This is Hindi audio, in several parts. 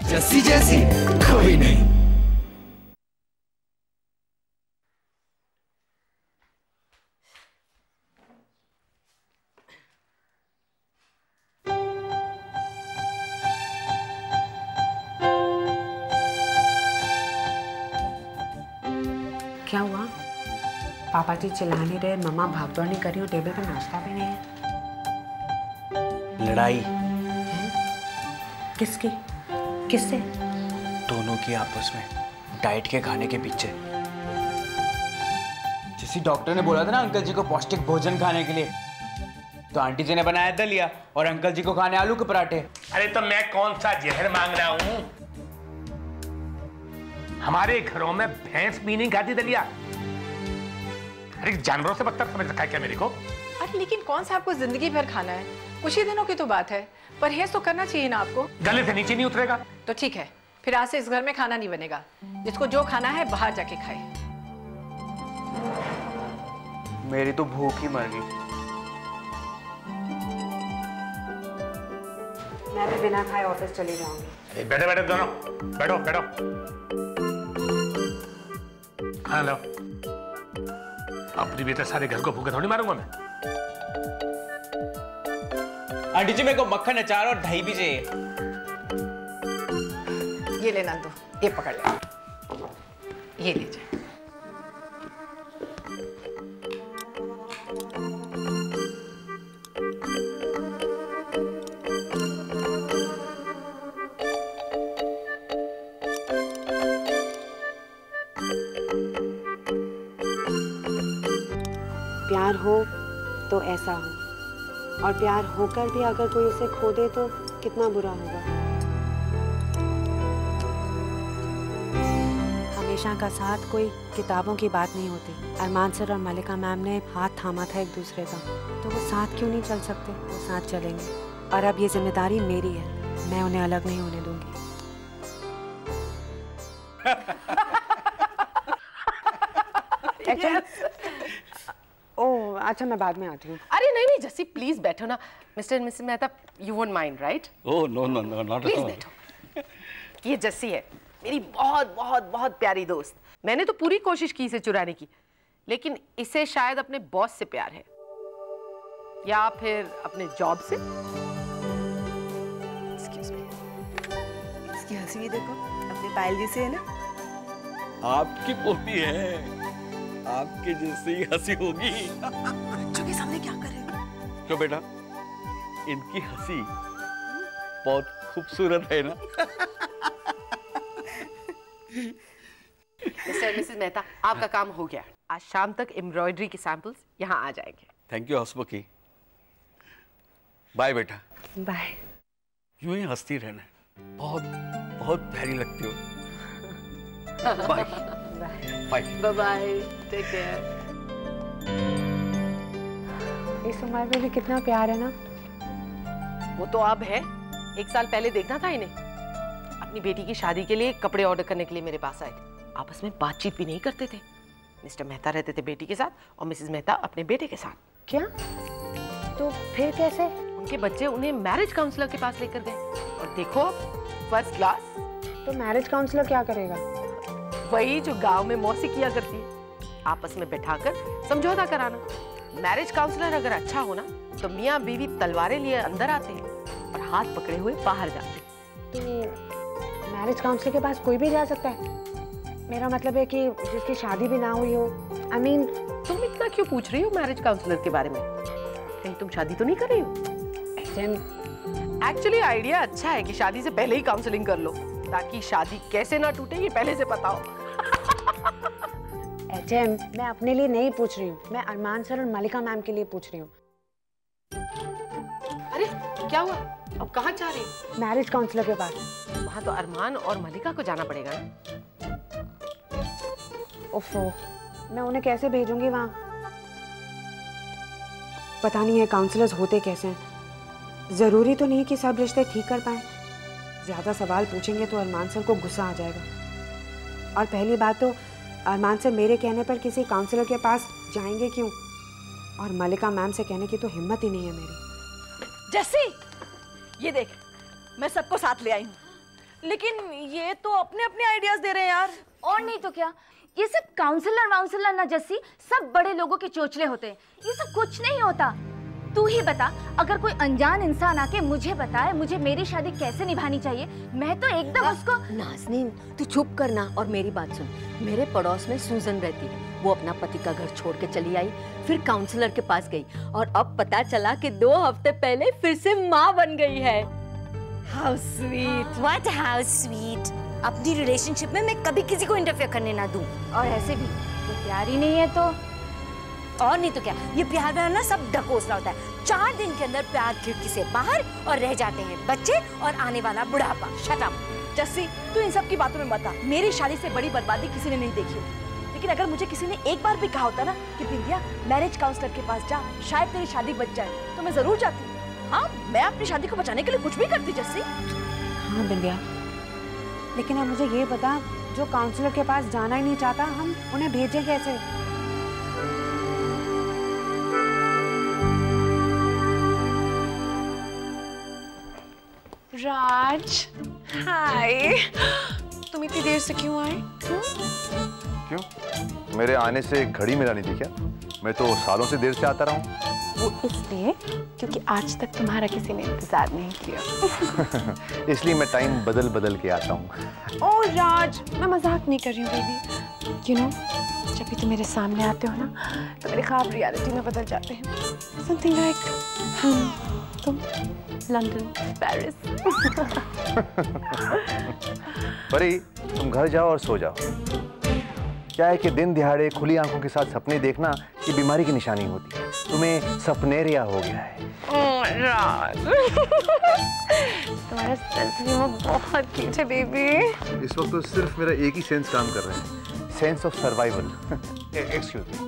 जस्सी जैसी कोई नहीं। क्या हुआ? पापा जी चिल्ला नहीं रहे, मम्मा भागदौड़ नहीं कर रही हूँ, टेबल पे नाश्ता भी नहीं है। लड़ाई किसकी? किससे? दोनों की आपस में, डाइट के खाने के पीछे। जैसे डॉक्टर ने बोला था ना अंकल जी को पौष्टिक भोजन खाने के लिए, तो आंटी जी ने बनाया दलिया और अंकल जी को खाने आलू के पराठे। अरे तो मैं कौन सा जहर मांग रहा हूँ? हमारे घरों में भैंस भी नहीं खाती दलिया। अरे जानवरों से बदतर समझ रखा है क्या मेरे को? अरे लेकिन कौन सा आपको जिंदगी भर खाना है? कुछ ही दिनों की तो बात है, परहेज तो करना चाहिए ना आपको। गले से नीचे नहीं उतरेगा तो ठीक है, फिर आज से इस घर में खाना नहीं बनेगा। जिसको जो खाना है बाहर जाके खाए। मेरी तो भूख ही मर गई। मैं भी बिना खाए ऑफिस चली जाऊंगी। बैठो बैठो दोनों, बैठो बैठो। हाँ लो, अपनी बेटे सारे घर को भूखे थोड़ी मारूंगा मैं। आंटी जी मेरे को मक्खन, अचार और दही भी चाहिए। ये ले नंदू, ये पकड़ ले, ये ले जाए। प्यार हो तो ऐसा हो, और प्यार होकर भी अगर कोई उसे खो दे तो कितना बुरा होगा। हमेशा का साथ कोई किताबों की बात नहीं होती। अरमान सर और मलिका मैम ने हाथ थामा था एक दूसरे का, तो वो साथ क्यों नहीं चल सकते? वो साथ चलेंगे, और अब ये जिम्मेदारी मेरी है, मैं उन्हें अलग नहीं होने दूंगी। ओह अच्छा, मैं बाद में आती हूँ। अरे नहीं नहीं जस्सी, प्लीज बैठो ना। Mr and Mrs Mehta, you won't mind right? Oh no no no not at please all. बैठो। ये जस्सी है, मेरी बहुत बहुत बहुत प्यारी दोस्त। मैंने तो पूरी कोशिश की इसे चुराने की, लेकिन इसे शायद अपने बॉस से प्यार है, या फिर अपने जॉब से। एक्सक्यूज मी, इसकी हंसी भी देखो, अपनी पायल जी से है ना। आपकी पोती है, आपके जैसी हंसी होगी। बच्चों के सामने क्या कर रहे हो? क्यों बेटा, इनकी हंसी बहुत खूबसूरत है ना। मिस्टर मिसेस मेहता, आपका काम हो गया। आज शाम तक एम्ब्रॉयडरी के सैंपल्स यहाँ आ जाएंगे। Thank you Hansmukhi. बाय बेटा। बाय। यूं ही हंसती रहना, बहुत बहुत प्यारी लगती हो। Bye bye bye bye, take care. इस उम्र में भी कितना प्यार है ना। वो तो अब है, 1 साल पहले देखना था इन्हें। अपनी बेटी की शादी के लिए कपड़े ऑर्डर करने के लिए मेरे पास आए थे। आपस में बातचीत भी नहीं करते थे। मिस्टर मेहता रहते थे बेटी के साथ और मिसेस मेहता अपने बेटे के साथ। क्या? तो फिर कैसे? उनके बच्चे उन्हें मैरिज काउंसलर के पास लेकर गए, और देखो फर्स्ट क्लास। तो मैरिज काउंसलर क्या करेगा? वही जो गांव में मौसी किया करती है, आपस में बैठाकर समझौता कराना। मैरिज काउंसलर अगर अच्छा हो ना, तो मियाँ बीवी तलवारें लिए अंदर आते हैं और हाथ पकड़े हुए बाहर जाते हैं। तो मैरिज काउंसलर के पास कोई भी जा सकता है? मेरा मतलब है कि जिसकी शादी भी ना हुई हो। I mean, तुम इतना क्यों पूछ रही हो मैरिज काउंसलर के बारे में? कहीं तुम शादी तो नहीं कर रही हो? एक्चुअली आइडिया अच्छा है कि शादी से पहले ही काउंसलिंग कर लो, ताकि शादी कैसे ना टूटे ये पहले से पता हो। एचएम, मैं अपने लिए नहीं पूछ रही हूँ, मैं अरमान सर और मलिका मैम के लिए पूछ रही हूँ। अरे क्या हुआ? अब कहाँ जा रही हो? मैरिज काउंसलर के पास। वहाँ तो अरमान और मलिका को जाना पड़ेगा ना। ओफो, मैं उन्हें कैसे भेजूंगी वहाँ? पता नहीं है काउंसलर्स होते कैसे हैं। जरूरी तो नहीं कि सब रिश्ते ठीक कर पाए। ज्यादा सवाल पूछेंगे तो अरमान सर को गुस्सा आ जाएगा। और पहली बात तो अरमान सर मेरे कहने पर किसी काउंसलर के पास जाएंगे क्यों? और मलिका मैम से कहने की तो हिम्मत ही नहीं है मेरी। जैसी, ये देख, मैं सबको साथ ले आई हूँ। लेकिन ये तो अपने अपने आइडियाज दे रहे हैं यार। और नहीं तो क्या, ये सब काउंसलर ना जैसी सब बड़े लोगों के चोचले होते हैं। ये सब कुछ नहीं होता। तू ही बता, अगर कोई अनजान इंसान आके मुझे बताए मुझे मेरी शादी कैसे निभानी चाहिए, मैं तो एकदम उसको। नाज़नीन, तू चुप करना और मेरी बात सुन। मेरे पड़ोस में सूजन रहती है, वो अपना पति का घर छोड़ के चली आई, फिर काउंसलर के पास गई और अब पता चला कि 2 हफ्ते पहले फिर से माँ बन गई है। How sweet. What how sweet. अपनी रिलेशनशिप में मैं कभी किसी को इंटरफेयर करने ना दूं। और ऐसे भी तो प्यार ही नहीं है तो। और नहीं तो क्या, ये प्यार व्यार ना सब ढकोसला होता है। 4 दिन के अंदर प्यार खिड़की से बाहर और रह जाते हैं बच्चे और आने वाला बुढ़ापा। Shut up. जस्सी, तू इन सब की बातों में मत आ। मेरी शादी से बड़ी बर्बादी किसी ने नहीं देखी होगी। लेकिन अगर मुझे किसी ने एक बार भी कहा होता ना कि बिंदिया मैरिज काउंसलर के पास जा, शायद तेरी शादी बच जाए, तो मैं जरूर जाती। हाँ, मैं अपनी शादी को बचाने के लिए कुछ भी करती जस्सी। हाँ बिंदिया, लेकिन अब मुझे ये बता, जो काउंसलर के पास जाना ही नहीं चाहता, हम उन्हें भेजें कैसे? राज, हाय। तुम इतनी देर से क्यों आए? क्यों? मेरे आने से घड़ी मिला नहीं थी क्या? मैं तो सालों से देर से आता रहा हूँ। वो इसलिए क्योंकि आज तक तुम्हारा किसी ने इंतजार नहीं किया। इसलिए मैं टाइम बदल बदल के आता हूँ। ओह राज, मैं मजाक नहीं कर रही हूँ बेबी। यू नो, जब भी तुम मेरे सामने आते हो ना, तो मेरे ख्वाब रियलिटी में बदल जाते हैं। समथिंग लाइक हम, तुम, लंदन, पेरिस। परी, तुम घर जाओ और सो जाओ। क्या है कि दिन दिहाड़े खुली आंखों के साथ सपने देखना ये बीमारी की निशानी होती है। तुम्हें सपनेरिया हो गया है। तुम्हारा सेंस में बहुत क्यूट है बेबी। इस वक्त तो सिर्फ मेरा एक ही सेंस काम कर रहा है, sense of survival. Excuse me,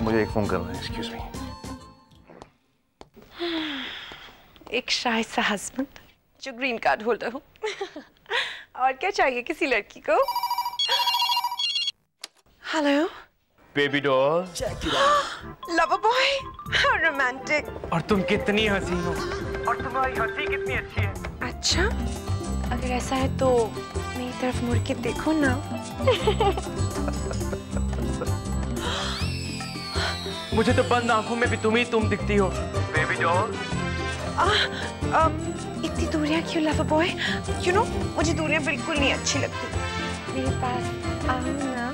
मुझे एक फोन करना है। Excuse me. एक शाही सा हस्बैंड जो ग्रीन कार्ड होल्डर हो। और क्या चाहिए किसी लड़की को? Hello baby doll. Lover boy, how romantic. और तुम कितनी हसीन हो, और तुम्हारी हंसी कितनी अच्छी है। अच्छा, अगर ऐसा है तो मेरी तरफ मुड़ के देखो ना। मुझे तो बंद आंखों में भी तुम दिखती हो बेबी डॉल। इतनी दूरियां क्यों लवर बॉय? यू नो, मुझे दूरियां बिल्कुल नहीं अच्छी लगती। मेरे पास आओ ना।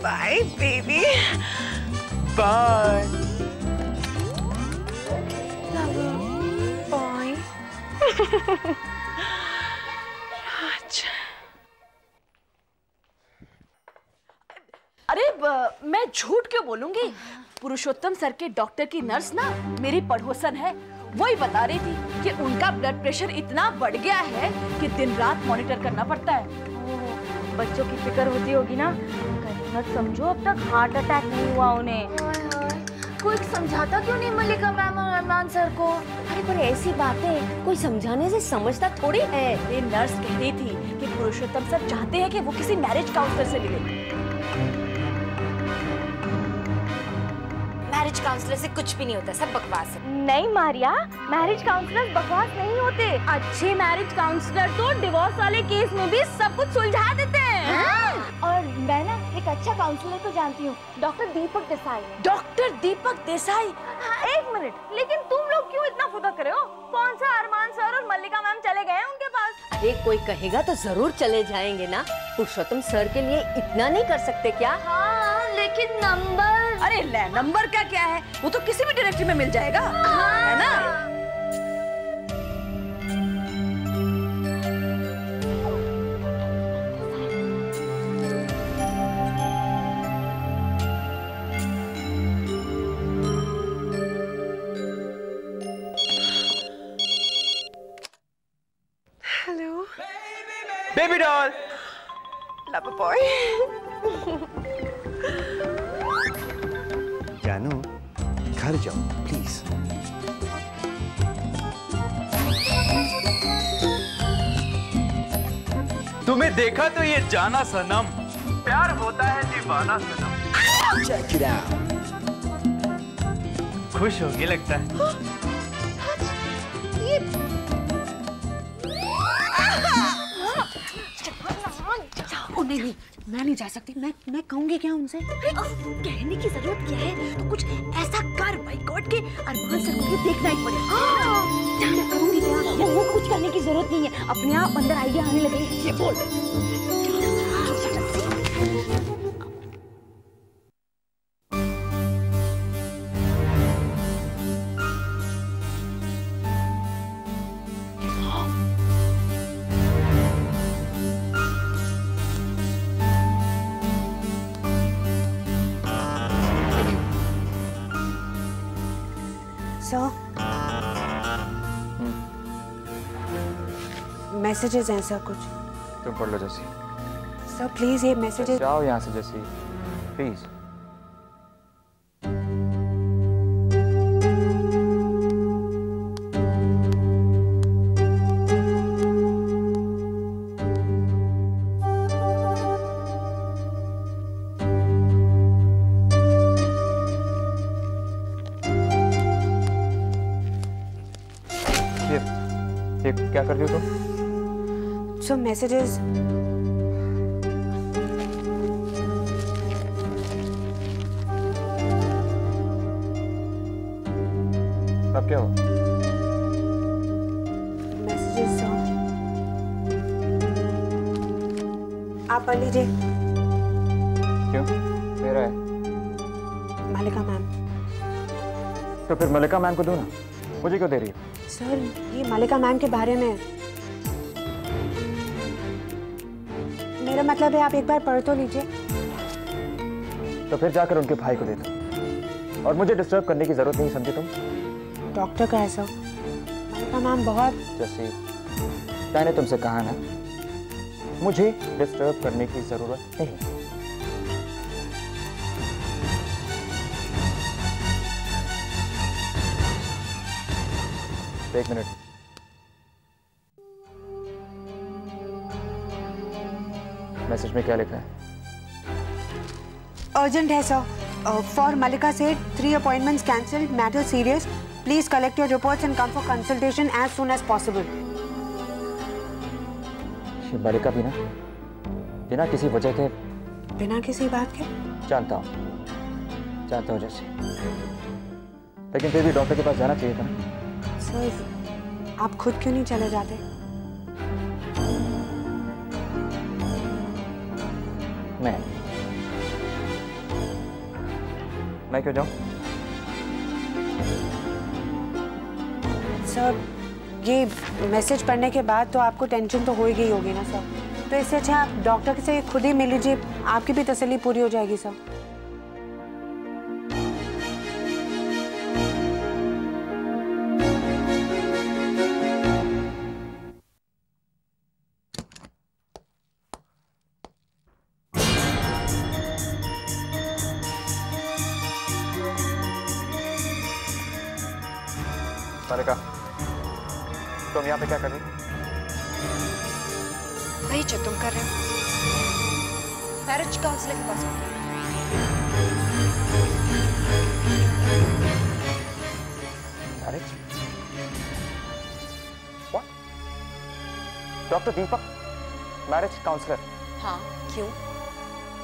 Bye baby. Bye lover boy. अरे मैं झूठ क्यों बोलूंगी? पुरुषोत्तम सर के डॉक्टर की नर्स ना मेरी पड़ोसन है। वही बता रही थी कि उनका ब्लड प्रेशर इतना बढ़ गया है कि दिन रात मॉनिटर करना पड़ता है। बच्चों की फिक्र होती होगी ना। मत समझो, अब तक हार्ट अटैक नहीं हुआ उन्हें। कोई समझाता क्यों नहीं मल्लिका मैम और अरमान सर को? अरे पर ऐसी बातें कोई समझाने से समझता थोड़ी है। ये नर्स कह रही थी कि पुरुषोत्तम सर चाहते हैं कि वो किसी मैरिज काउंसलर से मिले। मैरिज काउंसलर से कुछ भी नहीं होता, सब बकवास है। नहीं मारिया, मैरिज काउंसलर बकवास नहीं होते। अच्छे मैरिज काउंसलर तो डिवोर्स वाले केस में भी सब कुछ सुलझा देते हैं। और मैं ना एक अच्छा काउंसलर को जानती हूँ, डॉक्टर दीपक देसाई। डॉक्टर दीपक देसाई? हाँ, एक मिनट, लेकिन तुम लोग क्यों इतना फुदा करे हो? कौन सा अरमान सर और मल्लिका मैम चले गए हैं उनके पास? अरे कोई कहेगा तो जरूर चले जाएंगे ना। पुरुषोत्तम सर के लिए इतना नहीं कर सकते क्या? हाँ, लेकिन नंबर। अरे ले, नंबर का क्या है, वो तो किसी भी डायरेक्टरी में मिल जाएगा। है ना? Hello baby doll. Lover boy. जानू, घर जाओ प्लीज। तुम्हें देखा तो ये जाना सनम, प्यार होता है दीवाना सनम। Check it out. खुश होगी लगता है। नहीं नहीं, मैं नहीं जा सकती। मैं कहूंगी क्या उनसे? कहने की जरूरत क्या है? तो कुछ ऐसा कर बाय गॉड के अरमान सर को देखना ही पड़ेगा। मैं कहूंगी क्या? वो कुछ करने की जरूरत नहीं है, अपने आप अंदर आइडिया आने लगेगी। ये बोल। मैसेजेस हैं सर कुछ। तुम पढ़ लो जैसी। सर प्लीज ये मैसेजेस। जाओ यहाँ से जैसी, प्लीज। ये क्या कर रही हो तुम? सो मैसेजेस। अब क्या हुआ? मैसेजेस आप पढ़ लीजिए। क्यों? मेरा है। मलिका मैम। तो फिर मलिका मैम को दो ना, मुझे क्यों दे रही है? सर ये मलिका मैम के बारे में। मेरा मतलब है आप एक बार पढ़ तो लीजिए। तो फिर जाकर उनके भाई को दे दो, और मुझे डिस्टर्ब करने की जरूरत नहीं, समझे तुम? डॉक्टर का ऐसा मलिका मैम बहुत। जैसे मैंने तुमसे कहा ना, मुझे डिस्टर्ब करने की जरूरत नहीं। एक मिनट। मैसेज में क्या लिखा है? अर्जेंट है sir. For Malika Seth 3 appointments cancelled, matter serious, please collect your reports and come for consultation as soon as possible. Malika बिना किसी वजह के, बिना किसी बात के? जानता हूँ जैसे, लेकिन फिर भी डॉक्टर के पास जाना चाहिए था ना। सर आप खुद क्यों नहीं चले जाते? मैं क्यों जाऊं? सर ये मैसेज पढ़ने के बाद तो आपको टेंशन तो हो ही होगी ना सर, तो इससे अच्छा आप डॉक्टर से खुद ही मिल लीजिए, आपकी भी तसल्ली पूरी हो जाएगी सर। मलिका, तुम यहाँ पे क्या कर रही? वही जो तुम कर रहे हो, मैरिज काउंसलर के पास। Marriage? What? Doctor Deepak marriage counsellor? हाँ, क्यों?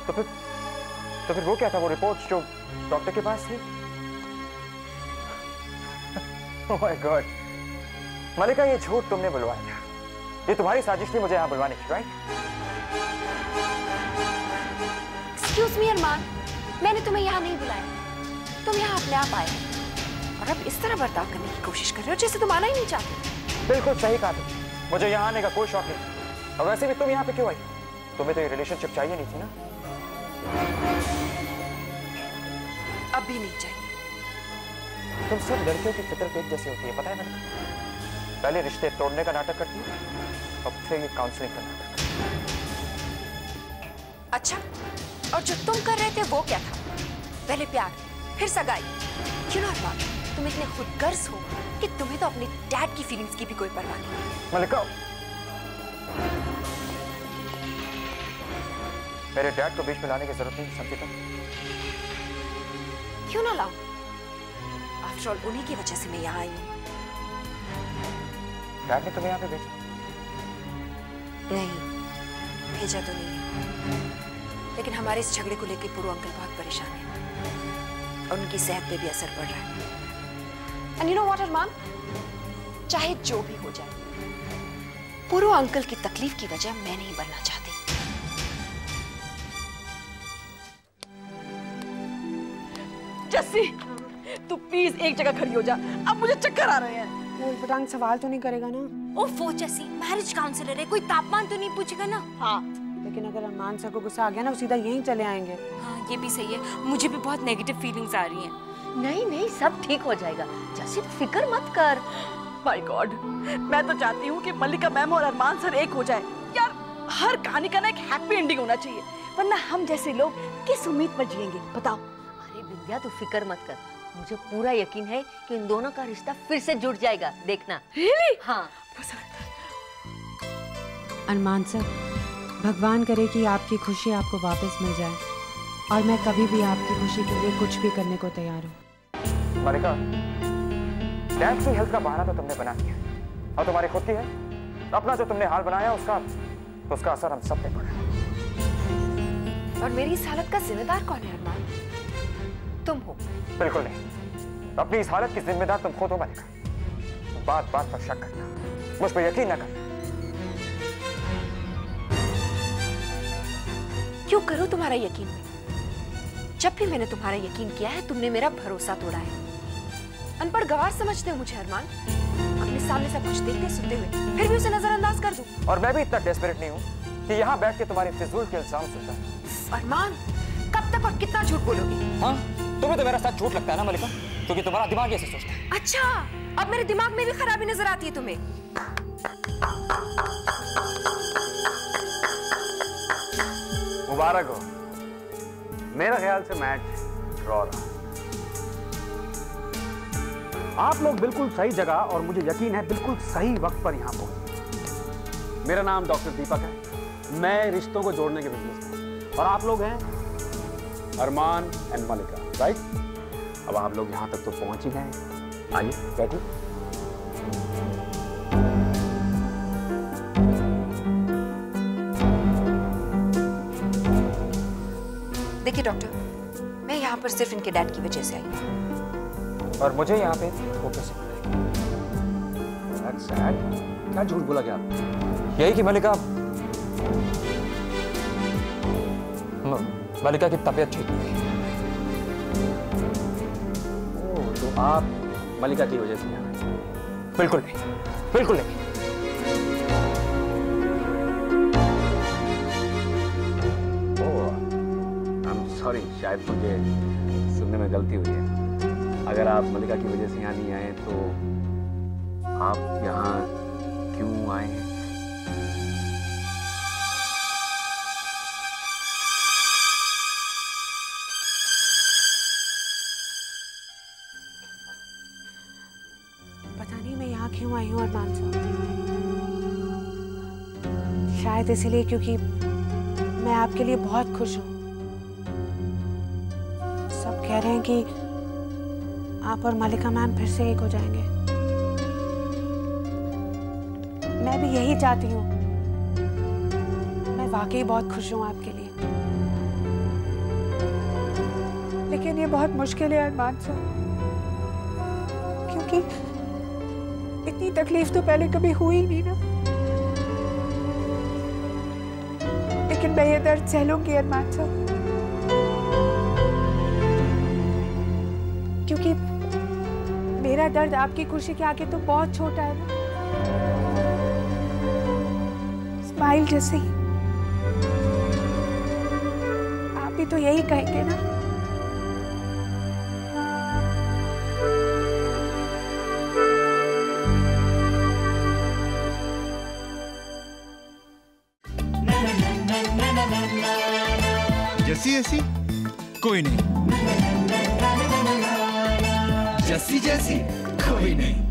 तो फिर वो क्या था, वो रिपोर्ट जो डॉक्टर के पास थी? Oh my God. मलिका, ये झूठ तुमने बुलवाया था, ये तुम्हारी साजिश थी मुझे यहाँ बुलवाने की, राइट? Excuse me अरमान, मैंने तुम्हें यहाँ नहीं बुलाया, तुम यहाँ अपने आप आए और अब इस तरह बर्ताव करने की कोशिश कर रहे हो जैसे तुम आना ही नहीं चाहते। बिल्कुल सही कहा तुम, मुझे यहाँ आने का कोई शौक नहीं, और वैसे भी तुम यहाँ पे क्यों आई? तुम्हें तो ये रिलेशनशिप चाहिए नहीं थी ना? अब भी नहीं चाहिए। तुम सब लड़कियों की फितरत एक जैसी होती है, पता है मैंने? पहले रिश्ते तोड़ने का नाटक करती है, अब फिर ये काउंसलिंग का नाटक। अच्छा, और जो तुम कर रहे थे वो क्या था? पहले प्यार, फिर सगाई। क्यों ना अरमान, तुम इतने खुदगर्ज हो कि तुम्हें तो अपने डैड की फीलिंग्स की भी कोई परवाह नहीं। मलिका, मेरे डैड को बीच में लाने की जरूरत नहीं, समझी तुम? क्यों ना लाऊं? आफ्टर ऑल उन्हीं की वजह से मैं यहाँ आई हूँ। डैड ने तुम्हें यहाँ पे भेजा? नहीं, भेजा तो नहीं है, लेकिन हमारे इस झगड़े को लेकर पुरु अंकल बहुत परेशान है और उनकी सेहत पे भी असर पड़ रहा है। एंड यू नो व्हाट अरमान, चाहे जो भी हो जाए, पुरु अंकल की तकलीफ की वजह मैं नहीं बनना चाहती। जस्सी, तू प्लीज एक जगह खड़ी हो जा, अब मुझे चक्कर आ रहे हैं। वो उल्टपटांग सवाल तो नहीं करेगा ना? ओफो जस्सी, मैरिज काउंसलर है, कोई तापमान तो नहीं पूछेगा ना? हाँ, लेकिन अगर अरमान सर को गुस्सा आ गया ना, वो सीधा यहीं चले आएंगे। हाँ, ये भी सही है, मुझे भी बहुत नेगेटिव फीलिंग्स आ रही हैं। नहीं नहीं, सब ठीक हो जाएगा, जस्सी फिक्र मत कर। माय गॉड, मैं तो चाहती हूँ कि मल्लिका मैम और अरमान सर एक हो जाए। यार, हर कहानी का ना एक हैप्पी एंडिंग होना चाहिए, वरना हम जैसे लोग किस उम्मीद पर जिएंगे बताओ। अरे विद्या, तू फिक्र मत कर, मुझे पूरा यकीन है कि इन दोनों का रिश्ता फिर से जुड़ जाएगा, देखना। रियली? हाँ। अरमान सर, भगवान करे कि आपकी खुशी आपको वापस मिल जाए, और मैं कभी भी आपकी खुशी के लिए कुछ भी करने को तैयार हूँ। मल्लिका, डैड की हेल्थ का बहाना तो तुमने बना दिया, और तुम्हारी खुद की है अपना जो तुमने हाल बनाया उसका असर हम सब पे पड़ा है। और मेरी इस हालत का जिम्मेदार कौन है अरमान? तुम हो। बिल्कुल नहीं, अपनी इस हालत की जिम्मेदार तुम खुद हो मल्लिका। बात बात पर शक करना, मुझ पर यकीन न करना। क्यों करूं तुम्हारा यकीन में? जब भी मैंने तुम्हारा यकीन किया है, तुमने मेरा भरोसा तोड़ा है। अनपढ़ गवार समझते हो मुझे अरमान, अपने सामने सब कुछ देखते सुनते हुए फिर भी उसे नजरअंदाज कर दूं। और मैं भी इतना डेस्परेट नहीं हूँ कि यहाँ बैठ के तुम्हारे फिजूल के इल्जाम सुनता है। अरमान, कब तक और कितना झूठ बोलोगे? हाँ, तुम्हें तो मेरा साथ झूठ लगता है ना मल्लिका, क्योंकि तुम्हारा दिमाग ऐसे सोचता है। अच्छा, अब मेरे दिमाग में भी खराबी नजर आती है तुम्हें। मुबारक हो, मेरा ख्याल से मैच ड्रॉ रहा। आप लोग बिल्कुल सही जगह और मुझे यकीन है बिल्कुल सही वक्त पर यहाँ पहुंचे। मेरा नाम डॉक्टर दीपक है, मैं रिश्तों को जोड़ने के बिजनेस में, और आप लोग हैं अरमान एंड मल्लिका, राइट? अब आप लोग यहाँ तक तो पहुंच ही गए, आइए बैठिए। देखिए डॉक्टर, मैं यहाँ पर सिर्फ इनके डैड की वजह से आई हूँ, और मुझे यहाँ पे धोखे से क्या झूठ बोला क्या आप? यही कि मल्लिका की तबीयत ठीक नहीं है। तो आप मल्लिका की वजह से यहाँ आए? बिल्कुल नहीं, बिल्कुल नहीं। सॉरी, शायद मुझे सुनने में गलती हुई है। अगर आप मल्लिका की वजह से यहाँ नहीं आए तो आप यहाँ क्यों आए हैं? पता नहीं मैं यहाँ क्यों आई हूँ अरमान साहब। शायद इसलिए क्योंकि मैं आपके लिए बहुत खुश हूँ। सब कह रहे हैं कि आप और मल्लिका मैम फिर से एक हो जाएंगे। मैं भी यही चाहती हूँ। मैं वाकई बहुत खुश हूँ आपके लिए, लेकिन ये बहुत मुश्किल है अरमान साहब, क्योंकि इतनी तकलीफ तो पहले कभी हुई नहीं ना। लेकिन मैं ये दर्द सह लूंगी अरमान साहब, क्योंकि मेरा दर्द आपकी खुशी के आगे तो बहुत छोटा है ना। स्माइल जैसे ही आप भी तो यही कहेंगे ना। जैसी ऐसी कोई नहीं, जैसी जैसी कोई नहीं।